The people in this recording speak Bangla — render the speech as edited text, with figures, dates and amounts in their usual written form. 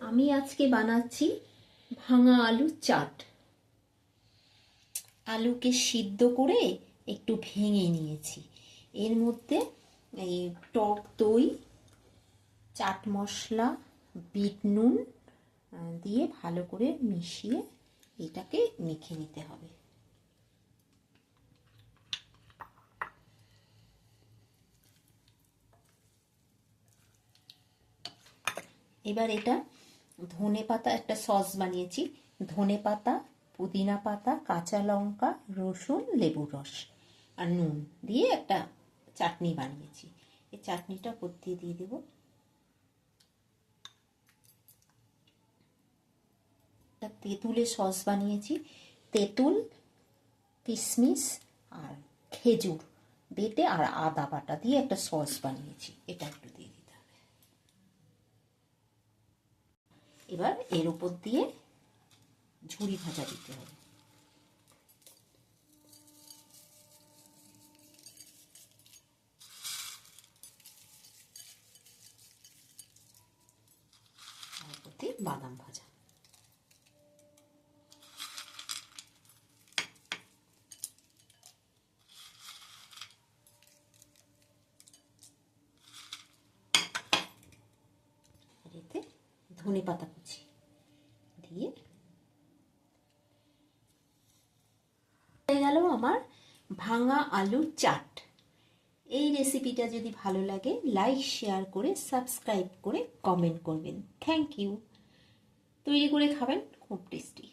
আমি আজকে বানাচ্ছি ভাঙা আলুর চাট। আলুকে সিদ্ধ করে একটু ভেঙে নিয়েছি। এর মধ্যে এই টক দই, চাট মশলা, বিট নুন দিয়ে ভালো করে মিশিয়ে এটাকে মেখে নিতে হবে। এবার এটা ধনে পাতা, একটা সস বানিয়েছি। ধনে পাতা, পুদিনা পাতা, কাঁচা লঙ্কা, রসুন, লেবুর রস আর নুন দিয়ে একটা চাটনি বানিয়েছি। এই চাটনিটা উপর দিয়ে দিয়ে দেবো। তেঁতুলের সস বানিয়েছি। তেঁতুল, কিশমিশ আর খেজুর বেটে আর আদা বাটা দিয়ে একটা সস বানিয়েছি। এটা একটু দিয়ে দিতে হবে। এবার এর উপর দিয়ে ঝুরি ভাজা দিতে হবে। তারপরে বাদাম ভাজা। এতে ধনে পাতা কুচি দিয়ে হয়ে গেল আমার ভাঙা আলুর চাট। এই রেসিপিটা যদি ভালো লাগে লাইক, শেয়ার করে সাবস্ক্রাইব করে কমেন্ট করবেন। Thank you. তৈরি করে খাবেন, খুব টেস্টি।